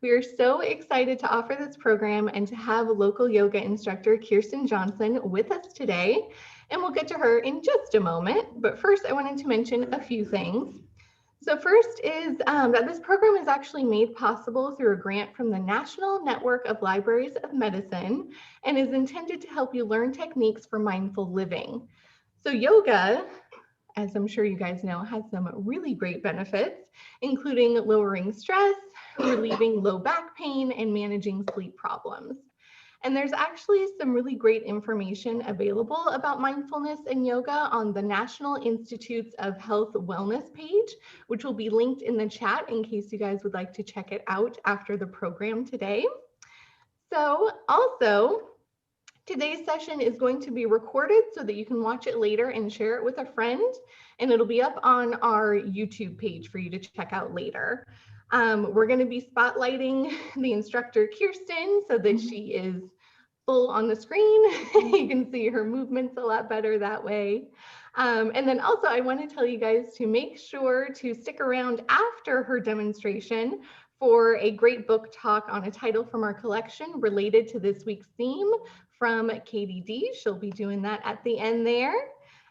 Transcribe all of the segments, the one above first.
We are so excited to offer this program and to have local yoga instructor Kirsten Johnson with us today. And we'll get to her in just a moment. But first, I wanted to mention a few things. So first is that this program is actually made possible through a grant from the National Network of Libraries of Medicine and is intended to help you learn techniques for mindful living. So yoga, as I'm sure you guys know, has some really great benefits, including lowering stress, relieving low back pain, and managing sleep problems. And there's actually some really great information available about mindfulness and yoga on the National Institutes of Health Wellness page, which will be linked in the chat in case you guys would like to check it out after the program today. So also, today's session is going to be recorded so that you can watch it later and share it with a friend, and it'll be up on our YouTube page for you to check out later. We're going to be spotlighting the instructor Kirsten so that she is full on the screen. You can see her movements a lot better that way. And then also I want to tell you guys to make sure to stick around after her demonstration for a great book talk on a title from our collection related to this week's theme from Katie D. She'll be doing that at the end there.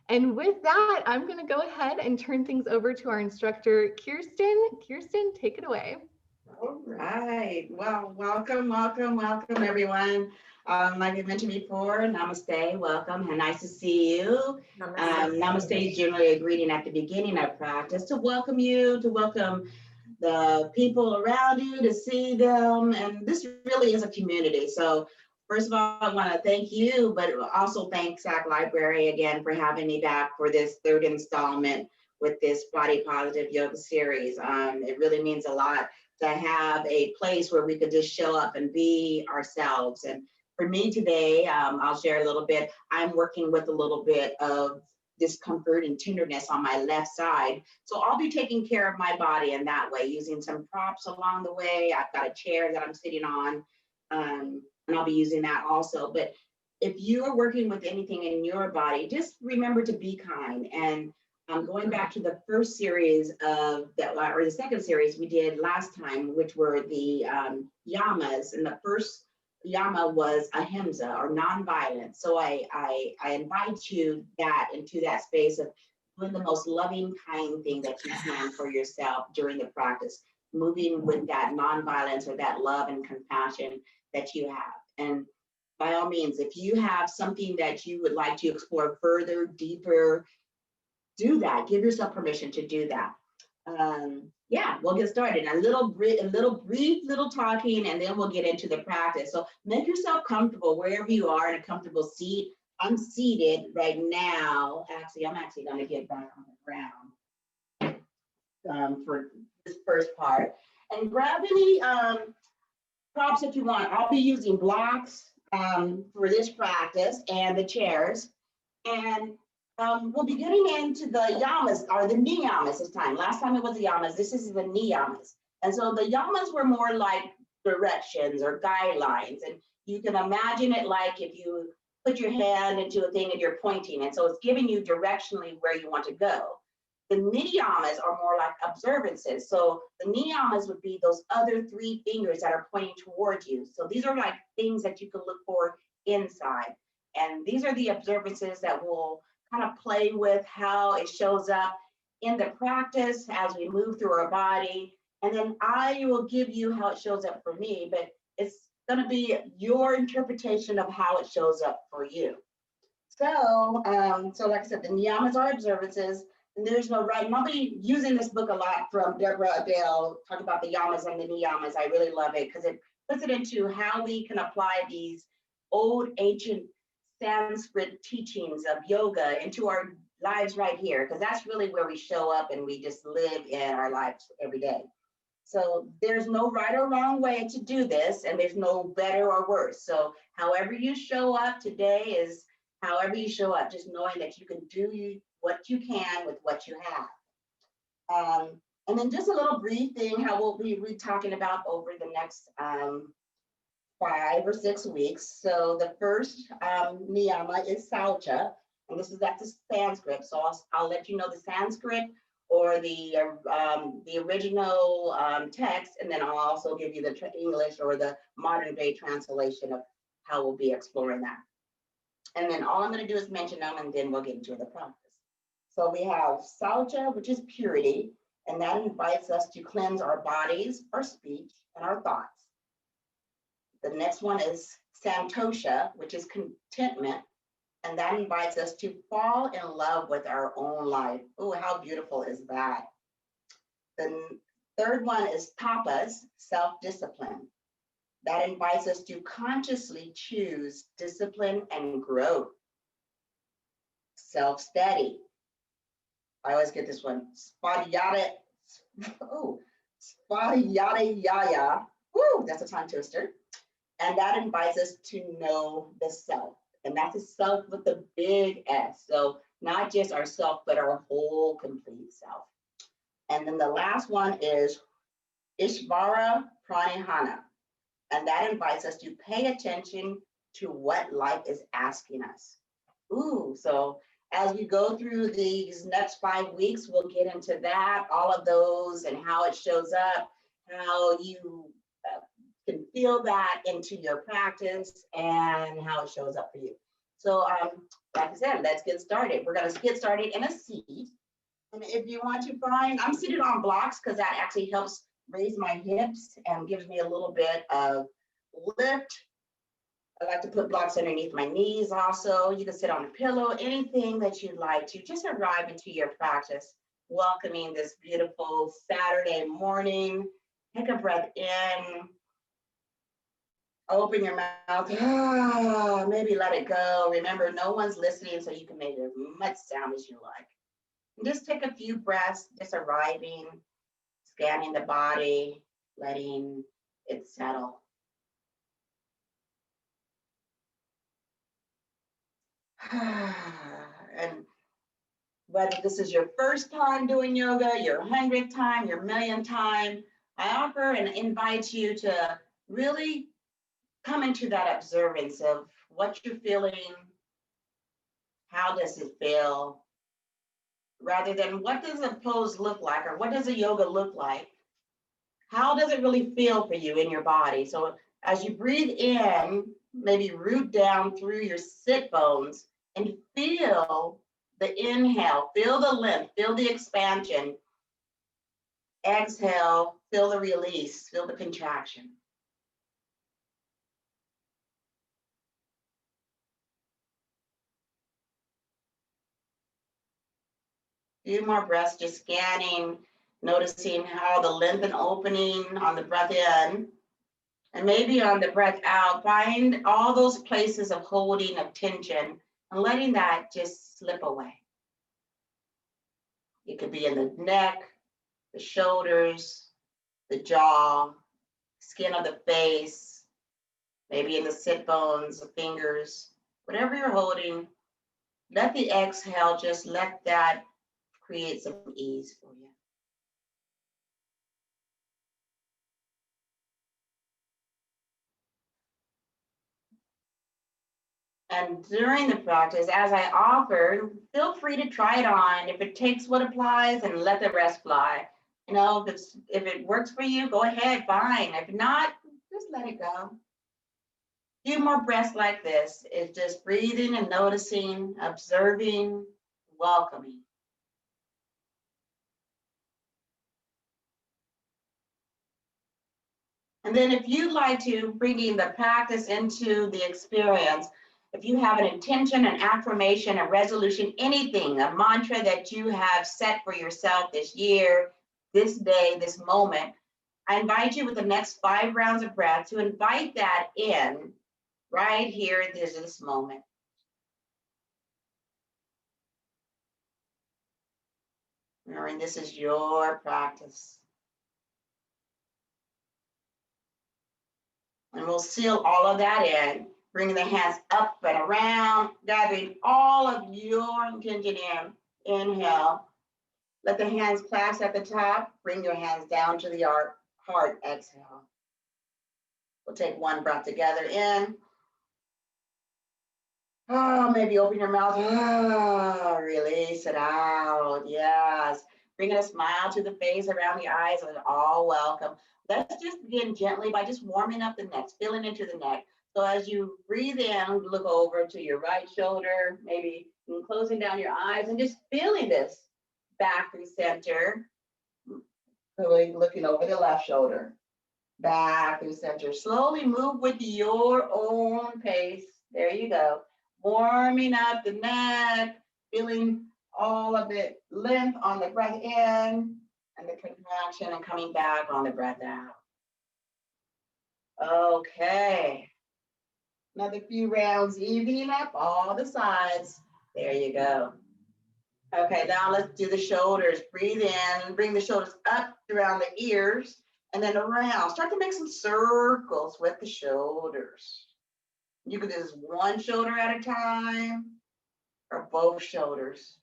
And with that, I'm going to go ahead and turn things over to our instructor, Kirsten. Kirsten, take it away. All right. Well, welcome, everyone. Like I mentioned before, namaste, welcome, and nice to see you. Namaste is generally a greeting at the beginning of practice to welcome you, to welcome the people around you, to see them. And this really is a community. So first of all, I want to thank you, but also thank SAC Library again for having me back for this third installment with this Body Positive Yoga series. It really means a lot to have a place where we could just show up and be ourselves. And for me today, I'll share a little bit. I'm working with a little bit of discomfort and tenderness on my left side. So I'll be taking care of my body in that way, using some props along the way. I've got a chair that I'm sitting on, and I'll be using that also. But if you are working with anything in your body, just remember to be kind. And going back to the first series of that, or the second series we did last time, which were the yamas, and the first yama was ahimsa, or nonviolence. So I invite you into that space of doing the most loving, kind thing that you can for yourself during the practice, moving with that nonviolence or that love and compassion that you have. And by all means, if you have something that you would like to explore further, deeper, do that. Give yourself permission to do that. Yeah, we'll get started. A little brief talking, and then we'll get into the practice. So make yourself comfortable wherever you are in a comfortable seat. I'm seated right now. Actually, I'm going to get back on the ground for this first part. And grab any props if you want. I'll be using blocks for this practice and the chairs. And we'll be getting into the yamas, or the niyamas this time. Last time it was the yamas, this is the niyamas. And so the yamas were more like directions or guidelines. And you can imagine it like if you put your hand into a thing and you're pointing. And so it's giving you directionally where you want to go. The niyamas are more like observances. So the niyamas would be those other three fingers that are pointing towards you. So these are like things that you can look for inside. And these are the observances that will kind of play with how it shows up in the practice as we move through our body. And then I will give you how it shows up for me, but it's going to be your interpretation of how it shows up for you. So like I said, the niyamas are observances, and there's no right. And I'll be using this book a lot from Deborah Adele, talking about the yamas and the niyamas. I really love it because it puts it into how we can apply these old ancient Sanskrit teachings of yoga into our lives right here, because that's really where we show up and we just live in our lives every day. So there's no right or wrong way to do this, and there's no better or worse. So however you show up today is however you show up, just knowing that you can do what you can with what you have. And then just a little brief thing, how we'll be talking about over the next 5 or 6 weeks. So the first niyama is saucha, and this is at the Sanskrit. So I'll let you know the Sanskrit or the original text, and then I'll also give you the English or the modern day translation of how we'll be exploring that. And then all I'm going to do is mention them, and then we'll get into the practice. So we have Saucha, which is purity, and that invites us to cleanse our bodies, our speech, and our thoughts. The next one is Santosha, which is contentment, and that invites us to fall in love with our own life. Oh, how beautiful is that? The third one is Tapas, self-discipline. That invites us to consciously choose discipline and growth. Self-steady. I always get this one. Spadhyaya. Oh, Spadhyaya. Woo, that's a tongue twister. And that invites us to know the self. And that's a self with a big S. So not just our self, but our whole complete self. And then the last one is Ishvara Pranihana. And that invites us to pay attention to what life is asking us. Ooh, so as we go through these next 5 weeks, we'll get into that, all of those and how it shows up, how you can feel that into your practice and how it shows up for you. So like I said, let's get started. We're going to get started in a seat. And if you want to find, I'm seated on blocks because that actually helps raise my hips and gives me a little bit of lift. I like to put blocks underneath my knees also. You can sit on a pillow, anything that you'd like to just arrive into your practice, welcoming this beautiful Saturday morning. Take a breath in. Open your mouth. Maybe let it go. Remember, no one's listening, so you can make as much sound as you like. And just take a few breaths, just arriving, scanning the body, letting it settle. And whether this is your first time doing yoga, your 100th time, your 1,000,000th time, I offer and invite you to really come into that observance of what you're feeling, how does it feel, rather than what does a pose look like or what does a yoga look like? How does it really feel for you in your body? So as you breathe in, maybe root down through your sit bones and feel the inhale, feel the length, feel the expansion. Exhale, feel the release, feel the contraction. Few more breaths, just scanning, noticing how the length and opening on the breath in, and maybe on the breath out, find all those places of holding, of tension, and letting that just slip away. It could be in the neck, the shoulders, the jaw, skin of the face, maybe in the sit bones, the fingers, whatever you're holding. Let the exhale, just let that create some ease for you. And during the practice, as I offered, feel free to try it on. If it takes what applies, and let the rest fly. You know, if it works for you, go ahead, fine. If not, just let it go. A few more breaths like this is just breathing and noticing, observing, welcoming. And then if you'd like to bring the practice into the experience, if you have an intention, an affirmation, a resolution, anything, a mantra that you have set for yourself this year, this day, this moment, I invite you with the next 5 rounds of breath to invite that in right here in this moment. Remembering this is your practice. And we'll seal all of that in, bringing the hands up and around, gathering all of your intention in. Inhale. Let the hands clasp at the top. Bring your hands down to the heart. Exhale. We'll take one breath together in. Oh, maybe open your mouth. Oh, release it out. Yes. bringing a smile to the face, around the eyes, and all welcome. Let's just begin gently by just warming up the neck, feeling into the neck. So as you breathe in, look over to your right shoulder, maybe closing down your eyes and just feeling this back through center. Looking over the left shoulder, back through center. Slowly move with your own pace. There you go. Warming up the neck, feeling all of the length on the breath in and the contraction and coming back on the breath out. Okay. Another few rounds, evening up all the sides. There you go. Okay, now let's do the shoulders. Breathe in, bring the shoulders up around the ears and then around. Start to make some circles with the shoulders. You can do this one shoulder at a time or both shoulders.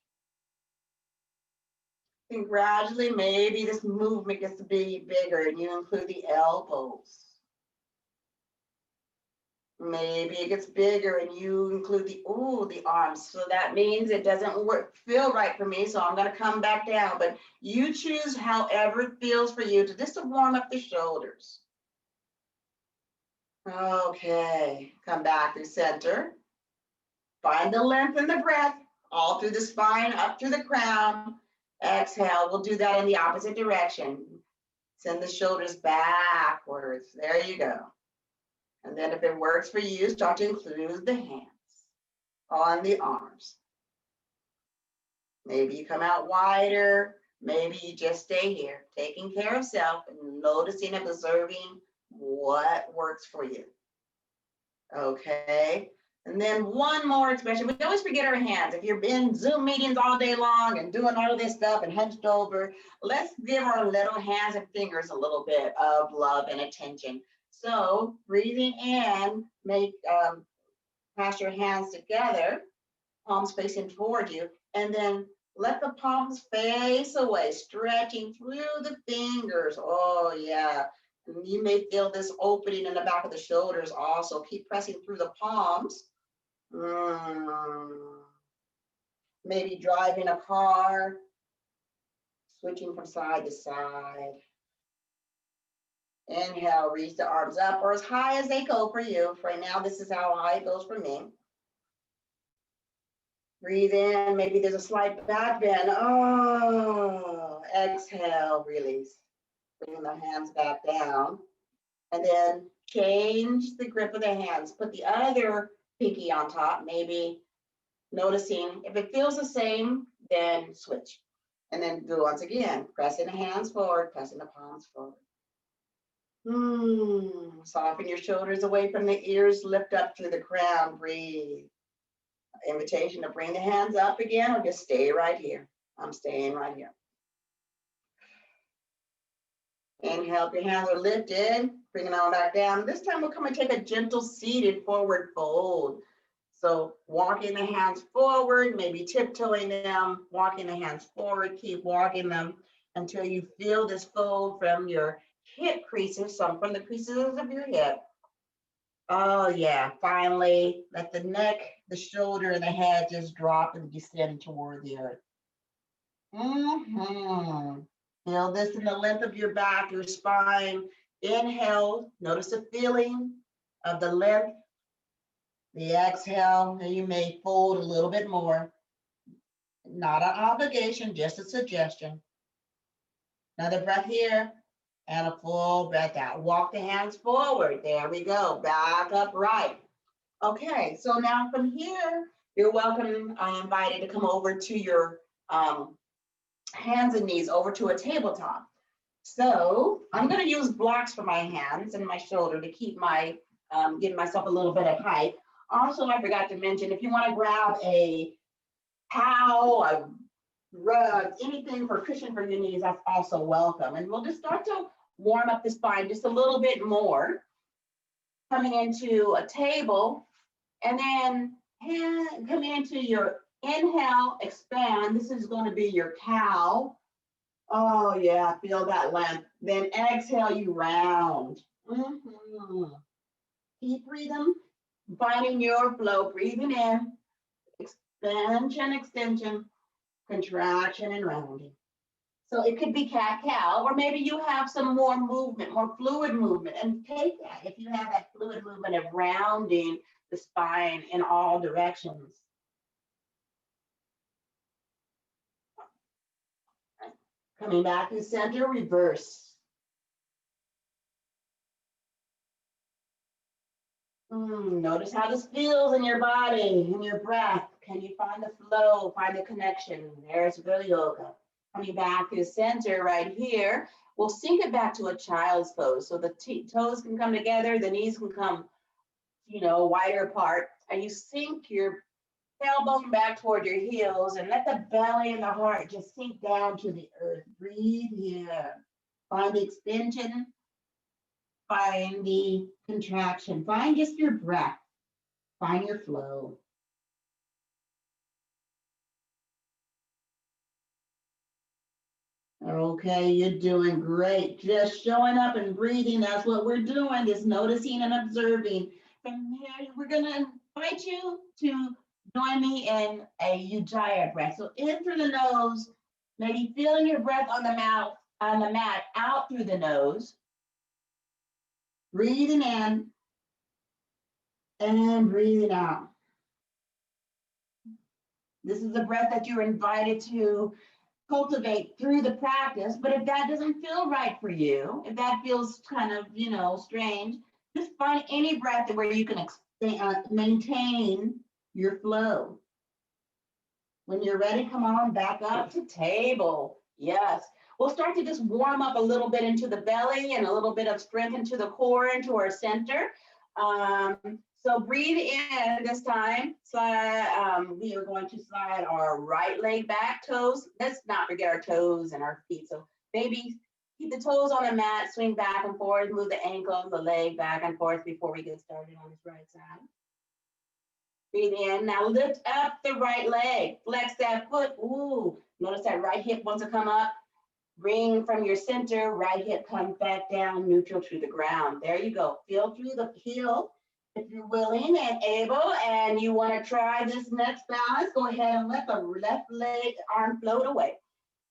And gradually, maybe this movement gets to be bigger and you include the elbows. Maybe it gets bigger and you include the arms. So that means it doesn't feel right for me. So I'm going to come back down. But you choose however it feels for you to just to warm up the shoulders. Okay, come back through center. Find the length in the breath, all through the spine, up through the crown. Exhale, we'll do that in the opposite direction. Send the shoulders backwards. There you go. And then if it works for you, start to include the hands on the arms. Maybe you come out wider. Maybe you just stay here, taking care of self and noticing and observing what works for you. Okay. And then one more expression. We always forget our hands. If you're in Zoom meetings all day long and doing all of this stuff and hunched over, let's give our little hands and fingers a little bit of love and attention. So breathing in, pass your hands together, palms facing toward you, and then let the palms face away, stretching through the fingers. Oh yeah. And you may feel this opening in the back of the shoulders also. Keep pressing through the palms. Maybe driving a car, switching from side to side. Inhale, reach the arms up or as high as they go for you. For right now, this is how high it goes for me. Breathe in, maybe there's a slight back bend. Oh, exhale, release. Bring the hands back down. And then change the grip of the hands. Put the other pinky on top, maybe noticing if it feels the same, then switch. And then do once again, pressing the hands forward, pressing the palms forward. Soften your shoulders away from the ears, lift up to the crown, breathe. Invitation to bring the hands up again or just stay right here. I'm staying right here. Inhale, your hands are lifted, bring it on back down. This time we'll come and take a gentle seated forward fold. So walking the hands forward, maybe tiptoeing them, walking the hands forward, keep walking them until you feel this fold from your hip creases, some from the creases of your hip. Oh yeah, finally, let the neck, the shoulder, and the head just drop and descend toward the earth. Feel this in the length of your back, your spine. Inhale, notice the feeling of the length. The exhale, and you may fold a little bit more. Not an obligation, just a suggestion. Another breath here. And a full breath out. Walk the hands forward. There we go. Back upright. Okay, so now from here, you're welcome. I'm invited to come over to your hands and knees over to a tabletop. So I'm going to use blocks for my hands and my shoulder to keep my, give myself a little bit of height. Also, I forgot to mention, if you want to grab a towel, a rug, anything for cushion for your knees, that's also welcome. And we'll just start to warm up the spine just a little bit more, coming into a table, and then coming into your inhale, expand. This is going to be your cow. Oh yeah, feel that length. Then exhale, you round. Keep breathing, finding your flow, breathing in, expansion, extension, contraction, and rounding. So it could be cat-cow, or maybe you have some more movement, more fluid movement, and take that. If you have that fluid movement of rounding the spine in all directions. Coming back to center, reverse. Notice how this feels in your body, in your breath. Can you find the flow, find the connection? There's real yoga. Coming back to center right here, we'll sink it back to a child's pose. So the toes can come together, the knees can come, wider apart, and you sink your tailbone back toward your heels and let the belly and the heart just sink down to the earth. Breathe here. Find the extension, find the contraction, find just your breath, find your flow. Okay, you're doing great. Just showing up and breathing. That's what we're doing, just noticing and observing. From here, we're going to invite you to join me in a Ujjayi breath. So in through the nose, maybe feeling your breath on the mouth, on the mat, out through the nose. Breathing in and breathing out. This is a breath that you're invited to cultivate through the practice, but if that doesn't feel right for you, if that feels kind of, strange, just find any breath where you can maintain your flow. When you're ready, come on back up to table. Yes. We'll start to just warm up a little bit into the belly and a little bit of strength into the core, into our center. So breathe in this time. Slide, we are going to slide our right leg back, toes. Let's not forget our toes and our feet. So maybe keep the toes on the mat, swing back and forth, move the ankle, the leg back and forth before we get started on this right side. Breathe in. Now lift up the right leg. Flex that foot. Ooh, notice that right hip wants to come up. Bring from your center, right hip comes back down, neutral to the ground. There you go. Feel through the heel. If you're willing and able and you want to try this next balance, go ahead and let the left leg arm float away.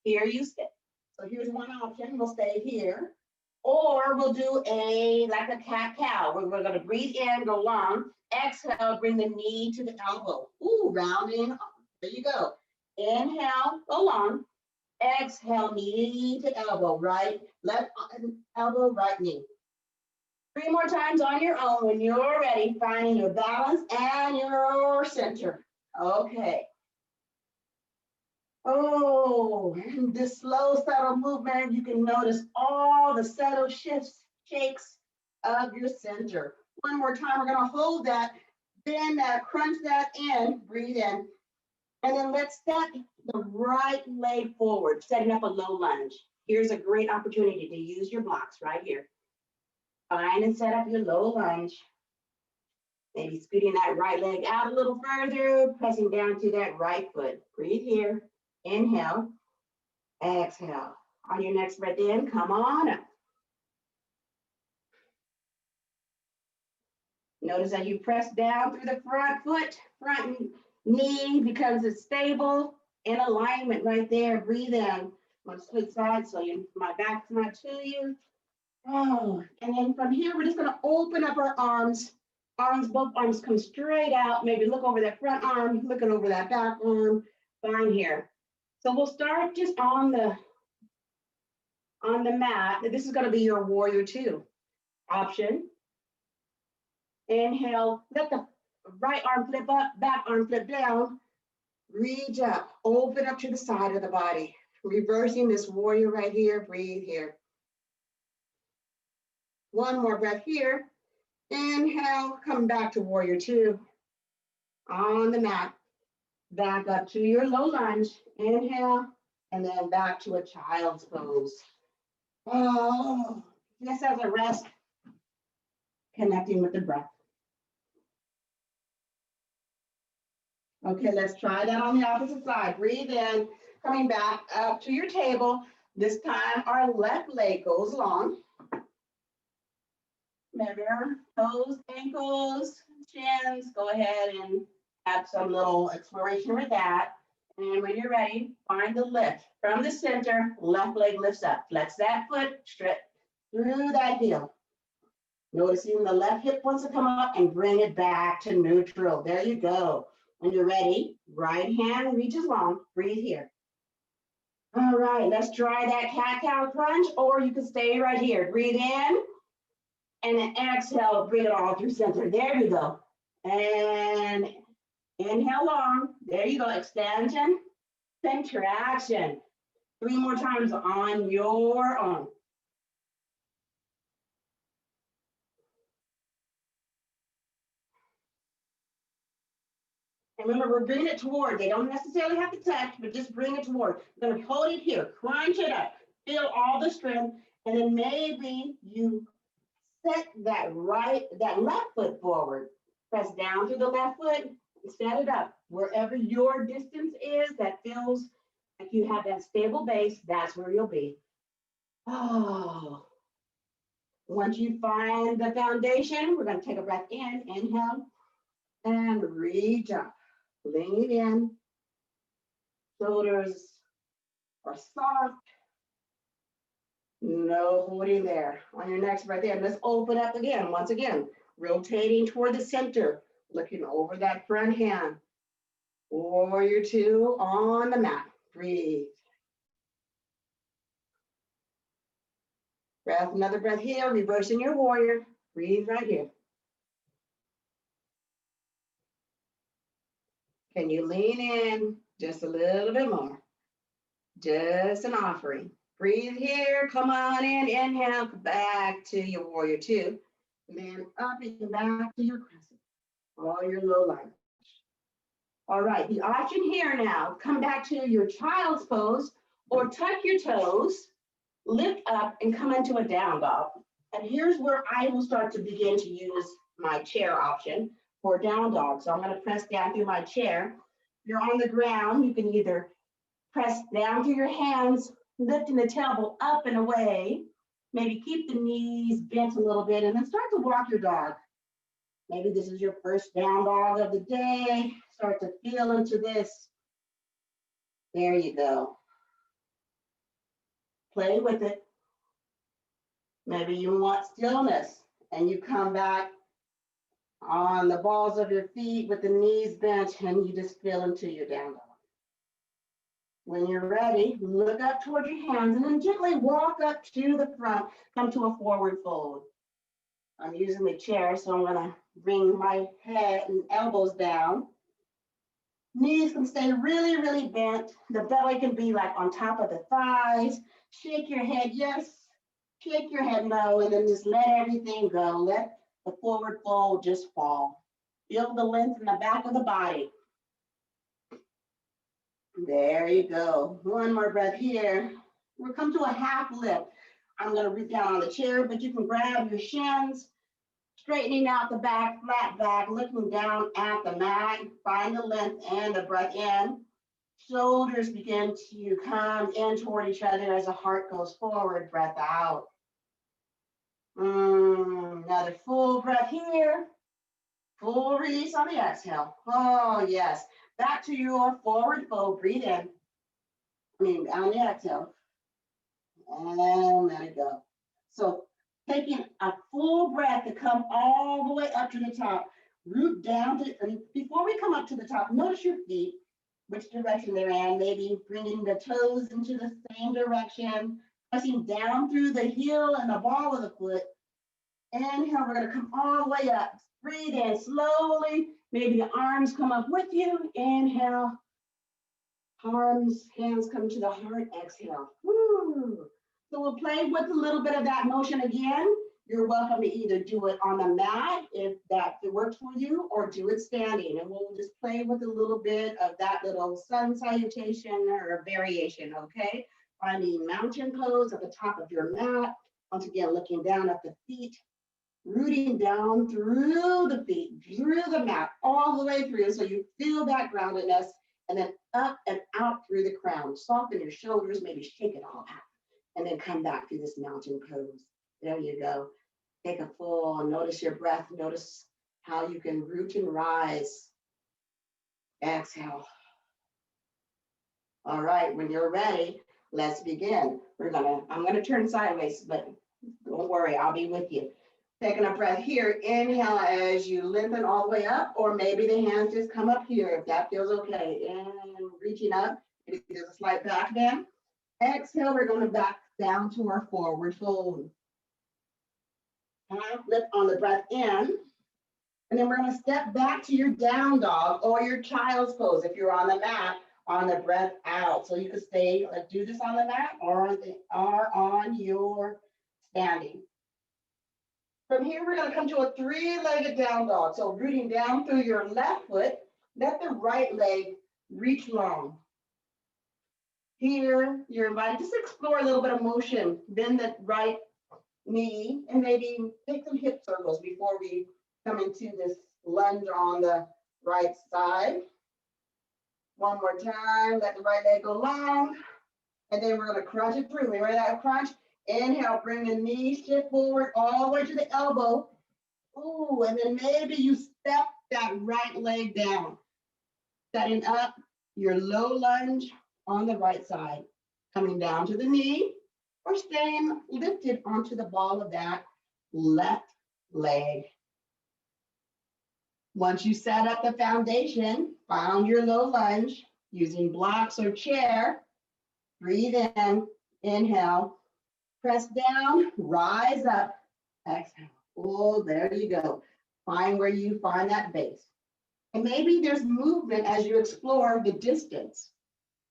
Here you stay. So here's one option. We'll stay here. Or we'll do like a cat-cow. We're going to breathe in, go long. Exhale, bring the knee to the elbow. Ooh, rounding. There you go. Inhale, go long. Exhale, knee to elbow, right, left elbow, right knee. 3 more times on your own when you're ready, finding your balance and your center. Okay. Oh, this slow, subtle movement, you can notice all the subtle shifts, shakes of your center. One more time, we're gonna hold that, bend that, crunch that in, breathe in. And then let's step the right leg forward, setting up a low lunge. Here's a great opportunity to use your blocks right here. Find and set up your low lunge. Maybe scooting that right leg out a little further, pressing down to that right foot. Breathe here. Inhale. Exhale. On your next breath in, come on up. Notice that you press down through the front foot, front knee becomes stable, in alignment right there. Breathe in. I'm going to switch sides so my back's not to you. Oh, and then from here, we're just going to open up our arms. Both arms come straight out. Maybe look over that front arm, looking over that back arm. Fine here. So we'll start just on the mat. This is going to be your warrior 2 option. Inhale, let the right arm flip up, back arm flip down. Reach up, open up to the side of the body. Reversing this warrior right here, breathe here. One more breath here. Inhale, come back to warrior 2. On the mat, back up to your low lunge. Inhale, and then back to a child's pose. Oh, just as a rest, connecting with the breath. Okay, let's try that on the opposite side. Breathe in, coming back up to your table. This time, our left leg goes long. Remember, toes, ankles, shins. Go ahead and have some little exploration with that. And when you're ready, find the lift. From the center, left leg lifts up. Flex that foot, straight through that heel. Noticing the left hip wants to come up and bring it back to neutral. There you go. When you're ready, right hand reaches long. Breathe here. All right, let's try that cat-cow crunch, or you can stay right here. Breathe in, and then exhale, bring it all through center. There you go. And inhale long. There you go. Extension, contraction. 3 more times on your own. And remember, we're bringing it toward. They don't necessarily have to touch, but just bring it toward. We're going to hold it here, crunch it up, feel all the strength, and then maybe you set that left foot forward. Press down through the left foot, set it up. Wherever your distance is, that feels like you have that stable base, that's where you'll be. Oh. Once you find the foundation, we're going to take a breath in, inhale, and reach up. Lean it in. Shoulders are soft. No holding there. On your next breath in, let's open up again. Once again, rotating toward the center, looking over that front hand. Warrior 2 on the mat. Breathe. Breath, another breath here, reversing your warrior. Breathe right here. Can you lean in just a little bit more? Just an offering. Breathe here, come on in, inhale, back to your warrior 2. And then up and back to your crescent. All your low lunge. All right, the option here now, come back to your child's pose or tuck your toes, lift up and come into a down dog. And here's where I will start to begin to use my chair option for down dog. So I'm going to press down through my chair. If you're on the ground, you can either press down through your hands, lifting the tailbone up and away. Maybe keep the knees bent a little bit and then start to walk your dog. Maybe this is your first down dog of the day. Start to feel into this. There you go. Play with it. Maybe you want stillness and you come back on the balls of your feet with the knees bent and you just feel into your down dog. When you're ready, look up toward your hands and then gently walk up to the front, come to a forward fold. I'm using the chair, so I'm gonna bring my head and elbows down. Knees can stay really, really bent. The belly can be like on top of the thighs. Shake your head, yes. Shake your head no, and then just let everything go. Let the forward fold just fall. Feel the length in the back of the body. There you go. One more breath here. We'll come to a half lift. I'm going to reach down on the chair, but you can grab your shins, straightening out the back, flat back, looking down at the mat. Find the length and the breath in. Shoulders begin to come in toward each other as the heart goes forward. Breath out. Another full breath here. Full release on the exhale. Oh, yes. Back to your forward fold. Breathe in. On the exhale. And let it go. So taking a full breath to come all the way up to the top. Root down to, and before we come up to the top, notice your feet, which direction they're in. Maybe bringing the toes into the same direction. Pressing down through the heel and the ball of the foot. Inhale, we're going to come all the way up. Breathe in slowly. Maybe the arms come up with you. Inhale. Arms, hands come to the heart. Exhale. Woo. So we'll play with a little bit of that motion again. You're welcome to either do it on the mat if it works for you, or do it standing. And we'll just play with a little bit of that little sun salutation or a variation, okay? Finding mountain pose at the top of your mat. Once again, looking down at the feet. Rooting down through the feet, through the mat, all the way through. So you feel that groundedness, and then up and out through the crown. Soften your shoulders, maybe shake it all out. And then come back to this mountain pose. There you go. Take a full, notice your breath. Notice how you can root and rise. Exhale. All right, when you're ready, let's begin. I'm gonna turn sideways, but don't worry, I'll be with you. Taking a breath here, inhale as you lengthen all the way up, or maybe the hands just come up here if that feels okay. And reaching up, maybe there's a slight back bend. Exhale, we're gonna back down to our forward fold. Half lift on the breath in. And then we're gonna step back to your down dog or your child's pose if you're on the mat, on the breath out. So you can stay, do this on the mat or on your standing. From here, we're gonna come to a three-legged down dog. So rooting down through your left foot, let the right leg reach long. Here, you're invited, just explore a little bit of motion. Bend the right knee and maybe take some hip circles before we come into this lunge on the right side. One more time, let the right leg go long. And then we're gonna crunch it through. Remember that crunch? Inhale, bring the knee shift forward all the way to the elbow. Ooh, and then maybe you step that right leg down. Setting up your low lunge on the right side. Coming down to the knee or staying lifted onto the ball of that left leg. Once you set up the foundation, found your low lunge, using blocks or chair, breathe in, inhale, press down, rise up, exhale. Oh, there you go. Find where you find that base. And maybe there's movement as you explore the distance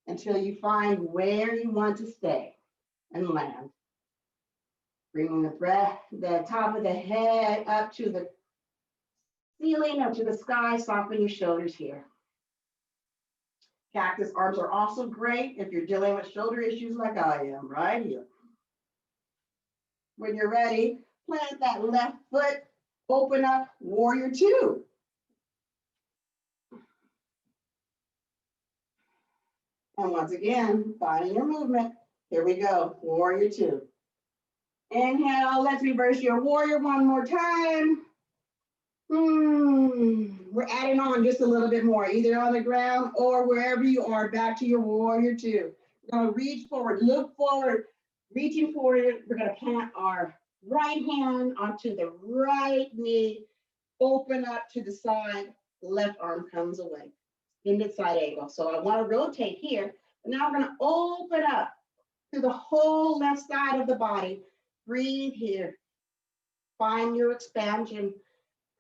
until you find where you want to stay and land. Bringing the breath, the top of the head up to the ceiling, up to the sky, soften your shoulders here. Cactus arms are also great if you're dealing with shoulder issues like I am, right here. When you're ready, plant that left foot, open up, warrior two. And once again, finding your movement. Here we go, warrior two. Inhale, let's reverse your warrior one more time. We're adding on just a little bit more, either on the ground or wherever you are, back to your warrior two. We're gonna reach forward, look forward, reaching forward. We're gonna plant our right hand onto the right knee, open up to the side, left arm comes away. Extended side angle. So I wanna rotate here, but now we're gonna open up to the whole left side of the body. Breathe here, find your expansion.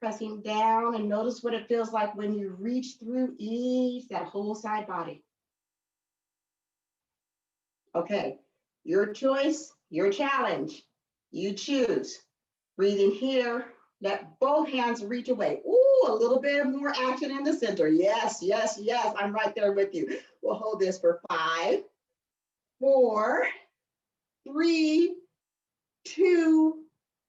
Pressing down and notice what it feels like when you reach through, ease that whole side body. Okay, your choice, your challenge. You choose. Breathing here, let both hands reach away. Ooh, a little bit more action in the center. Yes, yes, yes, I'm right there with you. We'll hold this for 5, 4, 3, 2,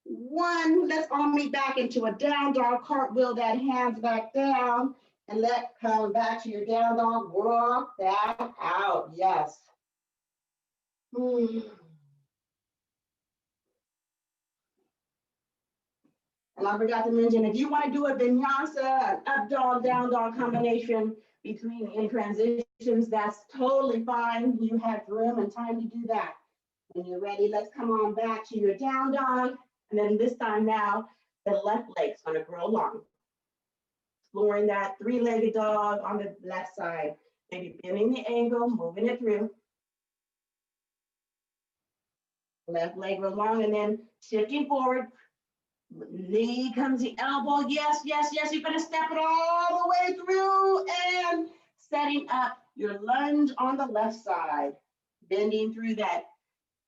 1, let's all meet back into a down dog, cartwheel that hands back down, and come back to your down dog, walk that out, yes. And I forgot to mention, if you want to do a vinyasa, an up dog, down dog combination in transitions, that's totally fine. You have room and time to do that. When you're ready, let's come on back to your down dog. And then this time now, the left leg's gonna grow long. Exploring that three-legged dog on the left side. Maybe bending the angle, moving it through. Left leg grows long and then shifting forward. Knee comes the elbow. Yes, yes, yes. You're gonna step it all the way through and setting up your lunge on the left side. Bending through that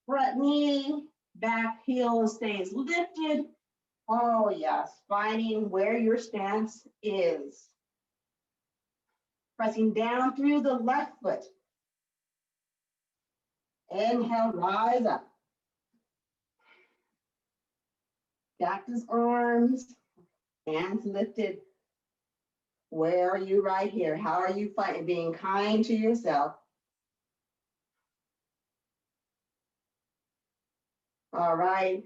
front knee. Back heel stays lifted. Oh yes, finding where your stance is. Pressing down through the left foot. Inhale, rise up. Cactus arms, hands lifted. Where are you right here? How are you being kind to yourself? All right,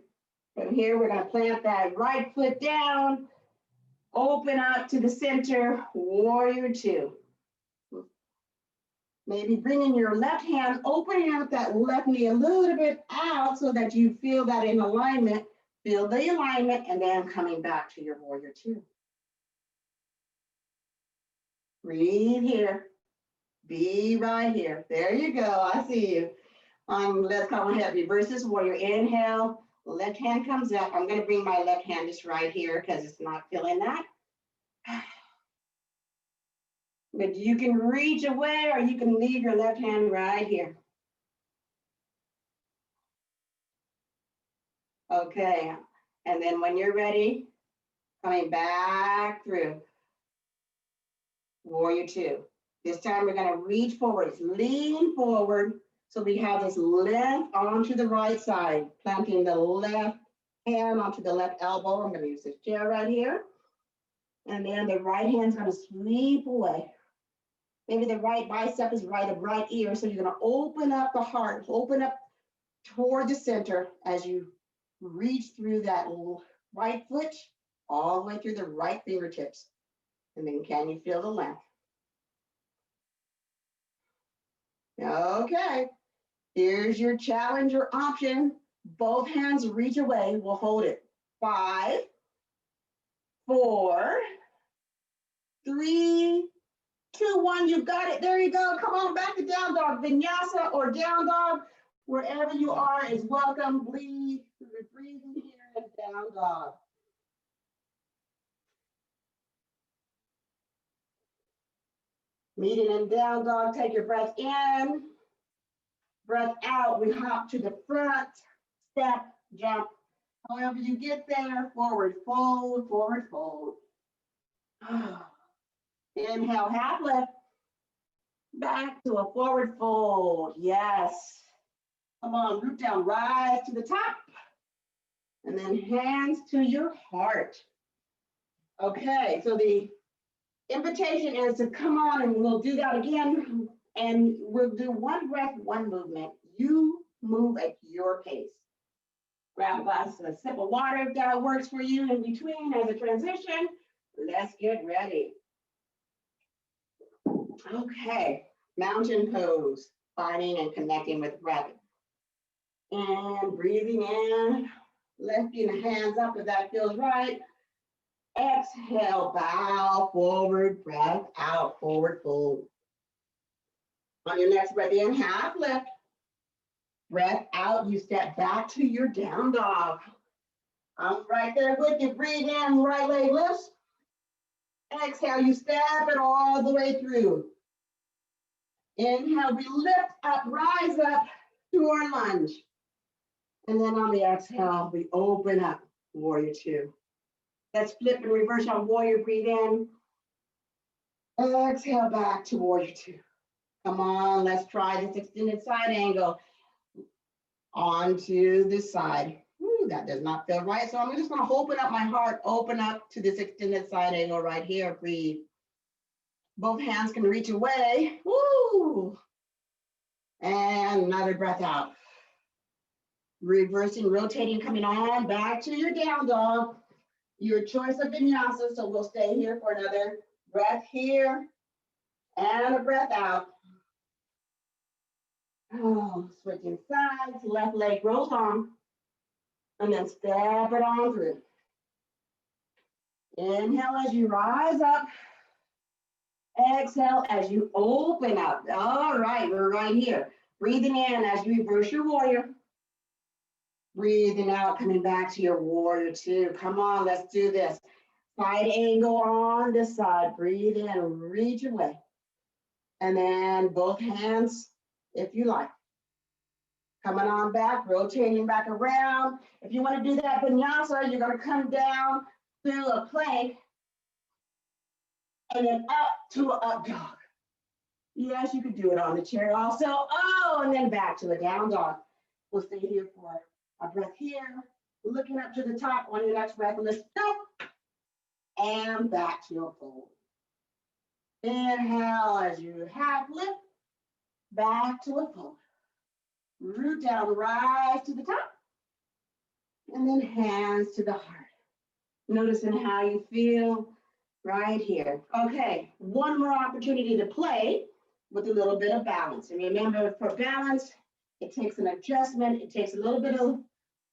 from here, we're gonna plant that right foot down, open up to the center, warrior two. Maybe bringing your left hand, opening up that left knee a little bit out so that you feel that in alignment. Feel the alignment, and then coming back to your warrior two. Breathe here. Be right here. There you go. I see you. Let's go ahead. Reverse this warrior. Inhale. Left hand comes up. I'm going to bring my left hand just right here because it's not feeling that. But you can reach away or you can leave your left hand right here. Okay. And then when you're ready, coming back through. Warrior two. This time we're going to reach forward. Lean forward. So we have this length onto the right side, planting the left hand onto the left elbow. I'm going to use this chair right here. And then the right hand's going to sweep away. Maybe the right bicep is right of right ear. So you're going to open up the heart, open up toward the center as you reach through that right foot, all the way through the right fingertips. And then can you feel the length? Okay. Here's your challenge or option. Both hands reach away. We'll hold it. 5, 4, 3, 2, 1. You got it. There you go. Come on back to down dog. Vinyasa or down dog, wherever you are is welcome. Breathe. We're breathing here in down dog. Meeting in down dog. Take your breath in. Breath out, we hop to the front, step, jump. However you get there, forward fold, forward fold. Inhale, half lift. Back to a forward fold, yes. Come on, root down, rise to the top. And then hands to your heart. Okay, so the invitation is to come on and we'll do that again. And we'll do one breath, one movement. You move at your pace. Grab a glass of a sip of water if that works for you in between as a transition. Let's get ready. Okay, mountain pose, finding and connecting with breath. And breathing in, lifting the hands up if that feels right. Exhale, bow forward, breath out, forward fold. On your next breath in, half lift. Breath out, you step back to your down dog. I'm right there with you. Breathe in, right leg lifts. Exhale, you step it all the way through. Inhale, we lift up, rise up to our lunge. And then on the exhale, we open up, warrior two. Let's flip and reverse our warrior, breathe in. Exhale, back to warrior two. Come on, let's try this extended side angle onto this side. Ooh, that does not feel right. So I'm just going to open up my heart, open up to this extended side angle right here. Breathe. Both hands can reach away. Woo! And another breath out. Reversing, rotating, coming on back to your down dog. Your choice of vinyasa. So we'll stay here for another breath here and a breath out. Oh, switching sides, left leg rolls on, and then step it on through. Inhale as you rise up. Exhale as you open up. All right, we're right here. Breathing in as you reverse your warrior. Breathing out, coming back to your warrior two. Come on, let's do this. Side angle on this side. Breathe in, reach away. And then both hands, if you like. Coming on back, rotating back around. If you want to do that vinyasa, you're going to come down through a plank and then up to an up dog. Yes, you could do it on the chair also. Oh, and then back to a down dog. We'll stay here for a breath here. Looking up to the top on your next breath. Let's go. And back to your fold. Inhale as you half lift. Back to a fold. Root down, rise to the top. And then hands to the heart. Noticing how you feel right here. Okay, one more opportunity to play. with a little bit of balance. And remember, for balance, it takes an adjustment. It takes a little bit of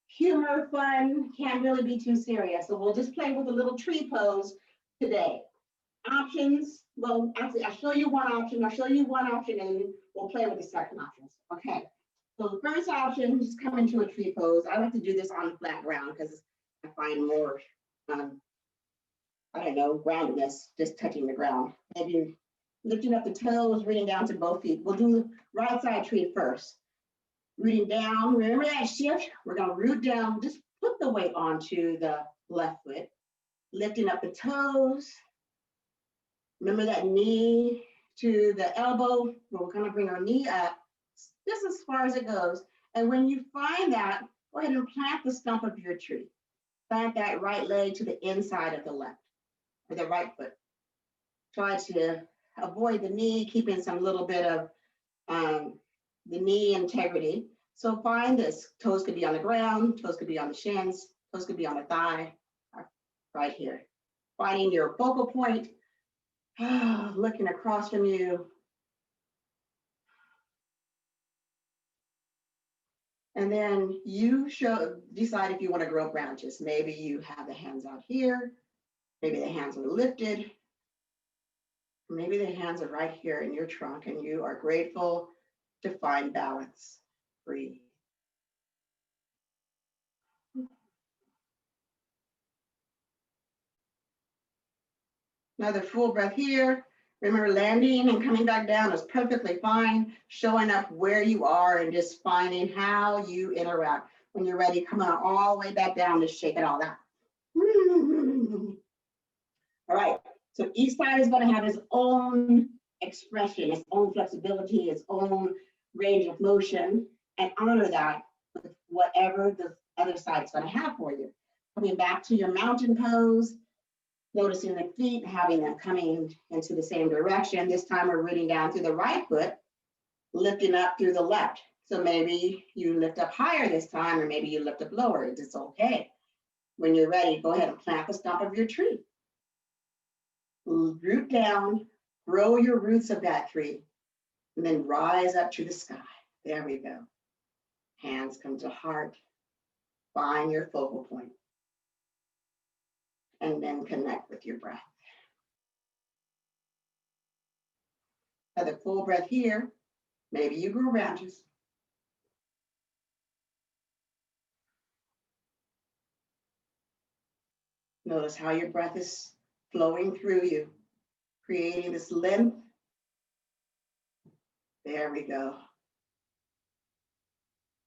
humor, fun, can't really be too serious. So we'll just play with a little tree pose today. Options, well, actually, I'll show you one option, and we'll play with the second option. Okay, so the first option is come into a tree pose. I like to do this on flat ground because I find more, I don't know, groundedness, just touching the ground. Maybe lifting up the toes, rooting down to both feet. We'll do right side tree first. Rooting down, remember that shift? We're gonna root down, just put the weight onto the left foot, lifting up the toes. Remember that knee to the elbow. We're gonna bring our knee up just as far as it goes. And when you find that, go ahead and plant the stump of your tree. Plant that right leg to the inside of the left, or the right foot. Try to avoid the knee, keeping some little bit of the knee integrity. So find this, toes could be on the ground, toes could be on the shins, toes could be on the thigh, right here. Finding your focal point, looking across from you. And then you decide if you want to grow branches. Maybe you have the hands out here, maybe the hands are lifted, maybe the hands are right here in your trunk and you are grateful to find balance. Breathe. Another full breath here. Remember, landing and coming back down is perfectly fine. Showing up where you are and just finding how you interact. When you're ready, come on all the way back down to shake it all out. All right, so each side is going to have its own expression, its own flexibility, its own range of motion, and honor that with whatever the other side is going to have for you. Coming back to your mountain pose, noticing the feet, having them coming into the same direction. This time we're rooting down through the right foot, lifting up through the left. So maybe you lift up higher this time, or maybe you lift up lower. It's okay. When you're ready, go ahead and plant the stump of your tree. Root down, grow your roots of that tree, and then rise up to the sky. There we go. Hands come to heart. Find your focal point. And then connect with your breath. Another full breath here. Maybe you grow branches. Notice how your breath is flowing through you, creating this length. There we go.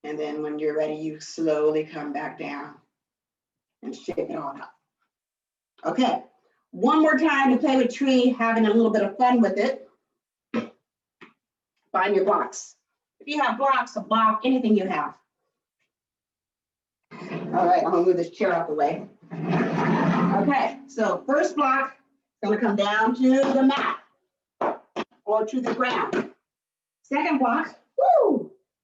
And then when you're ready, you slowly come back down and shake it all out. Okay, one more time to play with tree, having a little bit of fun with it. Find your blocks. If you have blocks, a block, anything you have. All right, I'm gonna move this chair out the way. Okay, so first block is gonna come down to the mat or to the ground. Second block,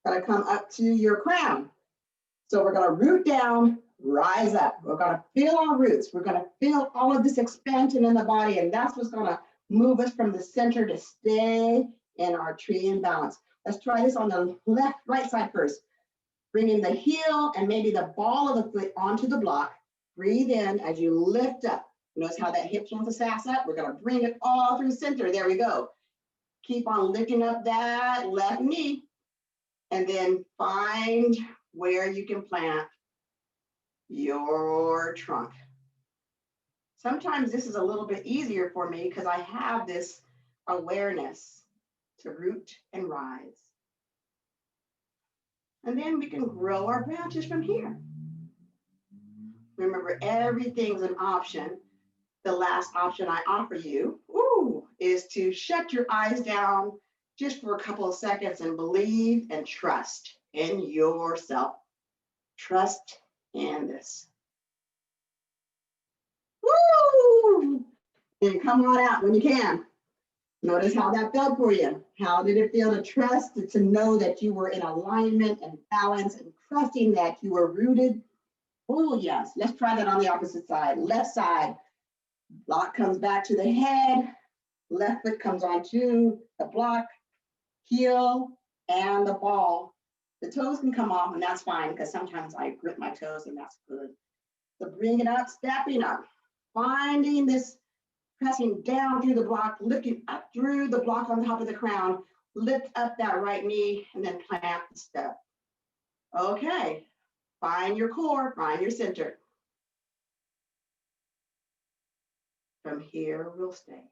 gonna come up to your crown. So we're gonna root down, rise up. We're gonna feel our roots. We're gonna feel all of this expansion in the body, and that's what's gonna move us from the center to stay in our tree in balance. Let's try this on the right side first. Bringing the heel and maybe the ball of the foot onto the block. Breathe in as you lift up. Notice how that hip joint is ass up. We're gonna bring it all through center. There we go. Keep on lifting up that left knee, and then find where you can plant your trunk. Sometimes this is a little bit easier for me because I have this awareness to root and rise. And then we can grow our branches from here. Remember, everything's an option. The last option I offer you is to shut your eyes down just for a couple of seconds and believe and trust in yourself. Trust in this. Woo! And come on out when you can. Notice how that felt for you. How did it feel to trust, to know that you were in alignment and balance and trusting that you were rooted? Oh, yes. Let's try that on the opposite side. Left side. Block comes back to the head. Left foot comes onto the block. heel and the ball. The toes can come off, and that's fine because sometimes I grip my toes, and that's good. So bring it up, stepping up, finding this, pressing down through the block, lifting up through the block on top of the crown. Lift up that right knee and then plant the step. Okay, find your core, find your center. From here, we'll stay.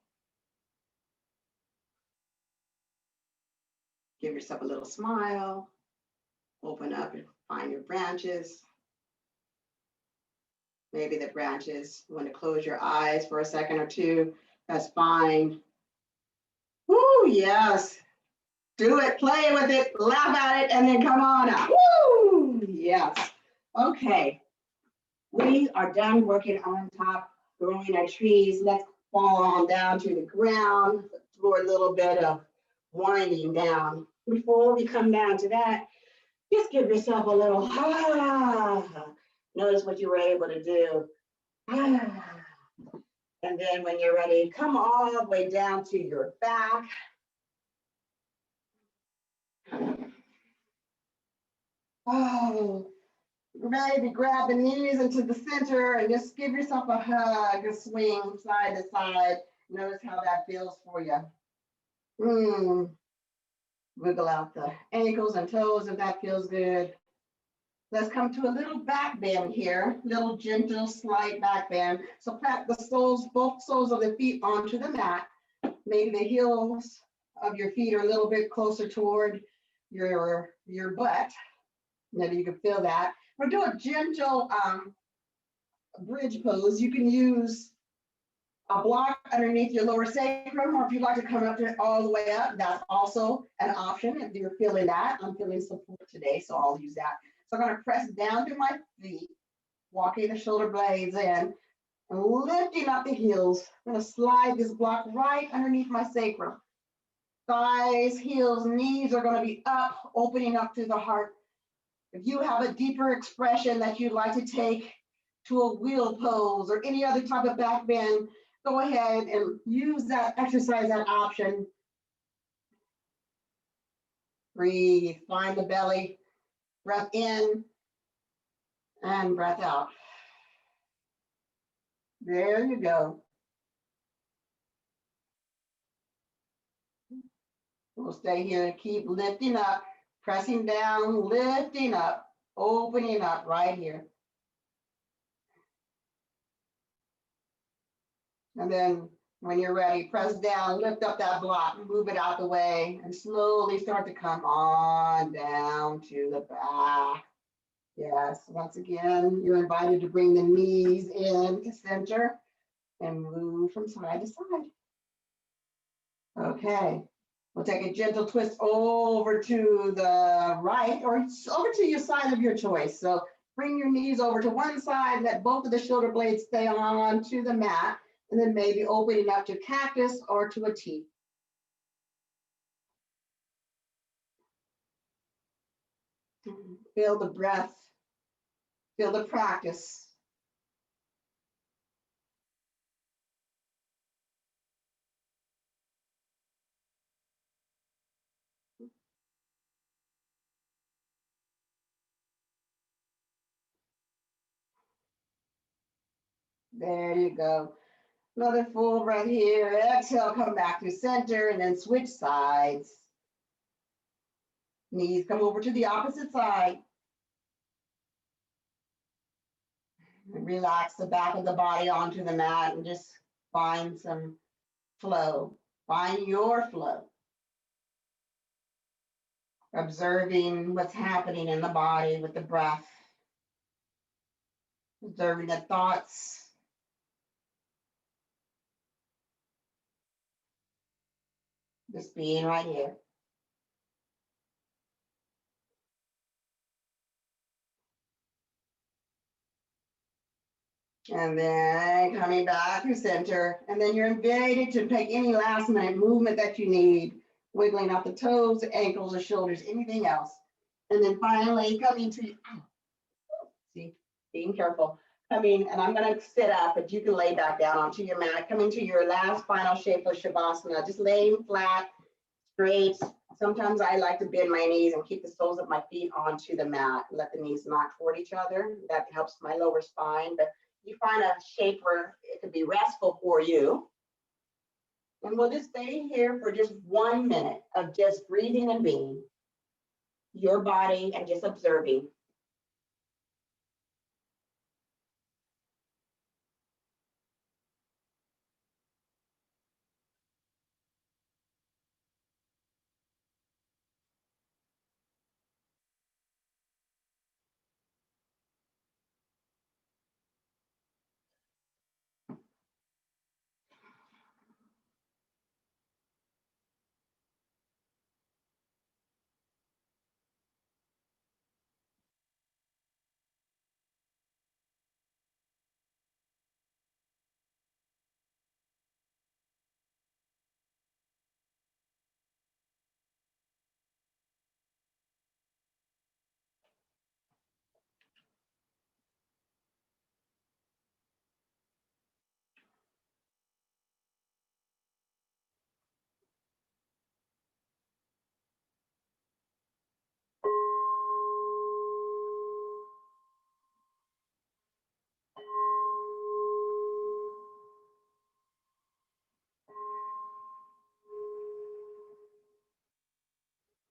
Give yourself a little smile. Open up and find your branches. Maybe the branches, you want to close your eyes for a second or two. That's fine. Woo, yes. Do it, play with it, laugh at it, and then come on out. Woo, yes. Okay, we are done working on top, growing our trees. Let's fall on down to the ground for a little bit of winding down. Before we come down to that, just give yourself a little Notice what you were able to do. And then when you're ready, come all the way down to your back. Oh, ready to grab the knees into the center and just give yourself a hug, a swing side to side. Notice how that feels for you. Wiggle out the ankles and toes if that feels good. Let's come to a little back bend here, little gentle, slight back bend. So pat the soles, both soles of the feet onto the mat. Maybe the heels of your feet are a little bit closer toward your butt. Maybe you can feel that. We'll do a gentle bridge pose. You can use a block underneath your lower sacrum, or if you'd like to come up to it all the way up, that's also an option if you're feeling that. I'm feeling support today, so I'll use that. So I'm going to press down to my feet, walking the shoulder blades in, and lifting up the heels. I'm going to slide this block right underneath my sacrum. Thighs, heels, knees are going to be up, opening up to the heart. If you have a deeper expression that you'd like to take to a wheel pose or any other type of back bend, go ahead and use that, exercise that option. Breathe, find the belly, breath in and breath out. There you go. We'll stay here and keep lifting up, pressing down, lifting up, opening up right here. And then when you're ready, press down, lift up that block, move it out the way, and slowly start to come on down to the back. Yes, once again, you're invited to bring the knees in to center and move from side to side. Okay, we'll take a gentle twist over to the right or over to your side of your choice. So bring your knees over to one side, let both of the shoulder blades stay on to the mat, and then maybe opening up to cactus or to a T. Feel the breath, feel the practice. There you go. Another full breath here. Exhale, come back to center and then switch sides. Knees come over to the opposite side. And relax the back of the body onto the mat and just find some flow. Find your flow. Observing what's happening in the body with the breath. Observing the thoughts. Just being right here. And then coming back to center. And then you're invited to take any last minute movement that you need, wiggling out the toes, the ankles, the shoulders, anything else. And then finally coming to, see, being careful. Coming, and I'm gonna sit up, but you can lay back down onto your mat. Coming to your last final shape of Shavasana, just laying flat, straight, Sometimes I like to bend my knees and keep the soles of my feet onto the mat, let the knees knock toward each other. That helps my lower spine, but you find a shape where it could be restful for you. And we'll just stay here for just 1 minute of just breathing and being your body and just observing.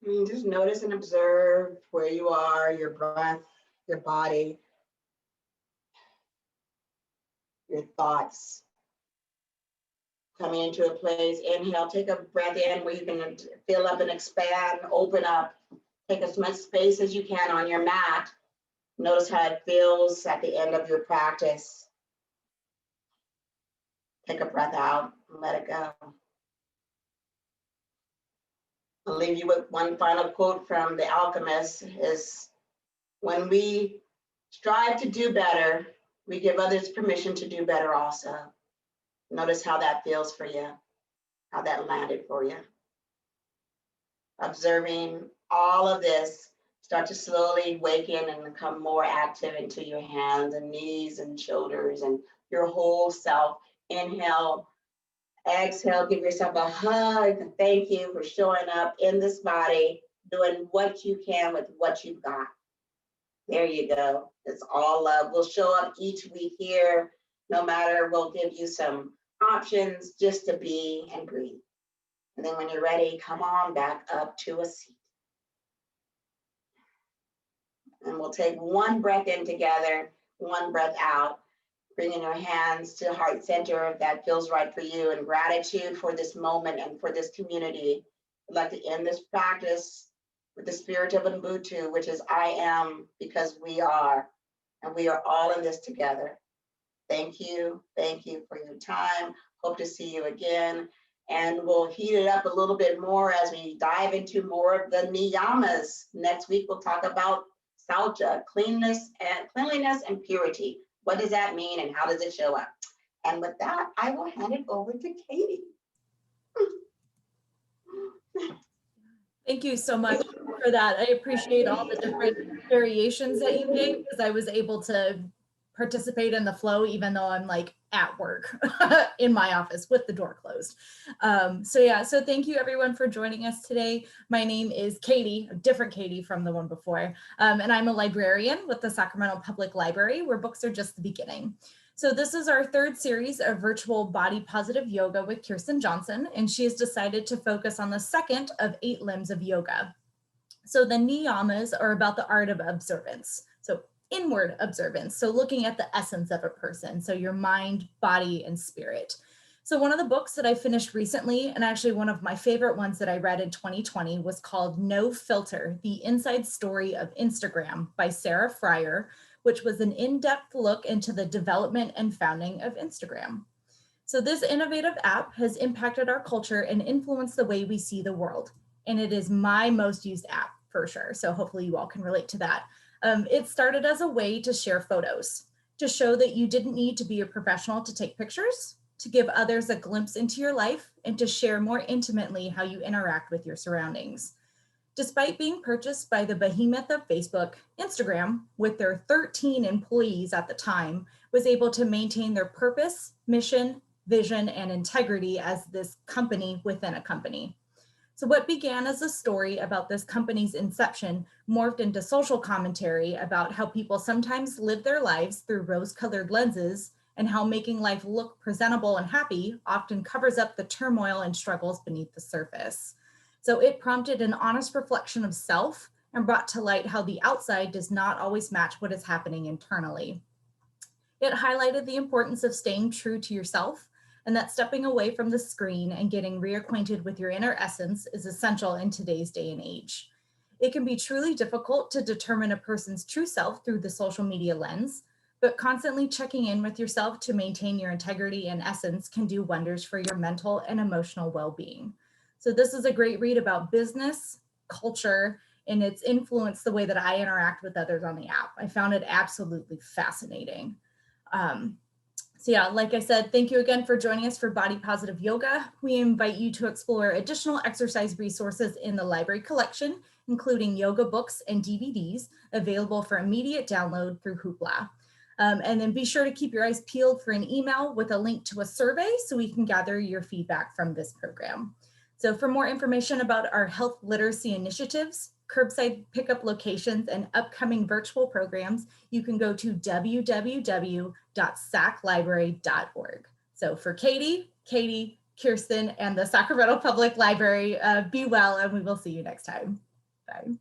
And just notice and observe where you are, your breath, your body, your thoughts. Coming into a place, inhale, take a breath in where you can fill up and expand, open up, take as much space as you can on your mat. Notice how it feels at the end of your practice. Take a breath out and let it go. I'll leave you with one final quote from The Alchemist is, when we strive to do better, we give others permission to do better also. Notice how that feels for you, how that landed for you. Observing all of this, start to slowly waken and become more active into your hands and knees and shoulders and your whole self. Inhale, exhale, give yourself a hug. Thank you for showing up in this body, doing what you can with what you've got. There you go. It's all love. We'll show up each week here. No matter, we'll give you some options just to be and breathe. And then when you're ready, come on back up to a seat. And we'll take one breath in together, one breath out, bringing your hands to heart center if that feels right for you, and gratitude for this moment and for this community. I'd like to end this practice with the spirit of Ubuntu, which is I am because we are, and we are all in this together. Thank you for your time. Hope to see you again. And we'll heat it up a little bit more as we dive into more of the Niyamas. Next week, we'll talk about Saucha, cleanliness and purity. What does that mean and how does it show up? And with that, I will hand it over to Katie. Thank you so much for that. I appreciate all the different variations that you gave, because I was able to participate in the flow even though I'm like at work in my office with the door closed. So thank you everyone for joining us today. My name is Katie, a different Katie from the one before, and I'm a librarian with the Sacramento Public Library, where books are just the beginning. So this is our third series of virtual body positive yoga with Kirsten Johnson, and she has decided to focus on the second of 8 limbs of yoga. So the Niyamas are about the art of observance. So inward observance. So looking at the essence of a person. So your mind, body, and spirit. So one of the books that I finished recently, and actually one of my favorite ones that I read in 2020, was called No Filter, The Inside Story of Instagram by Sarah Fryer, which was an in-depth look into the development and founding of Instagram. So this innovative app has impacted our culture and influenced the way we see the world. And it is my most used app for sure. So hopefully you all can relate to that. It started as a way to share photos, to show that you didn't need to be a professional to take pictures, to give others a glimpse into your life, and to share more intimately how you interact with your surroundings. Despite being purchased by the behemoth of Facebook, Instagram, with their 13 employees at the time, was able to maintain their purpose, mission, vision, and integrity as this company within a company. So what began as a story about this company's inception morphed into social commentary about how people sometimes live their lives through rose-colored lenses and how making life look presentable and happy often covers up the turmoil and struggles beneath the surface. So it prompted an honest reflection of self and brought to light how the outside does not always match what is happening internally. It highlighted the importance of staying true to yourself and that stepping away from the screen and getting reacquainted with your inner essence is essential in today's day and age. It can be truly difficult to determine a person's true self through the social media lens, but constantly checking in with yourself to maintain your integrity and essence can do wonders for your mental and emotional well-being. So this is a great read about business, culture, and it's influenced the way that I interact with others on the app. I found it absolutely fascinating. So yeah, like I said, thank you again for joining us for Body Positive Yoga. We invite you to explore additional exercise resources in the library collection, including yoga books and DVDs available for immediate download through Hoopla. And then be sure to keep your eyes peeled for an email with a link to a survey so we can gather your feedback from this program. So for more information about our health literacy initiatives, curbside pickup locations, and upcoming virtual programs, you can go to www.saclibrary.org. So for Katie, Kirsten, and the Sacramento Public Library, be well, and we will see you next time. Bye.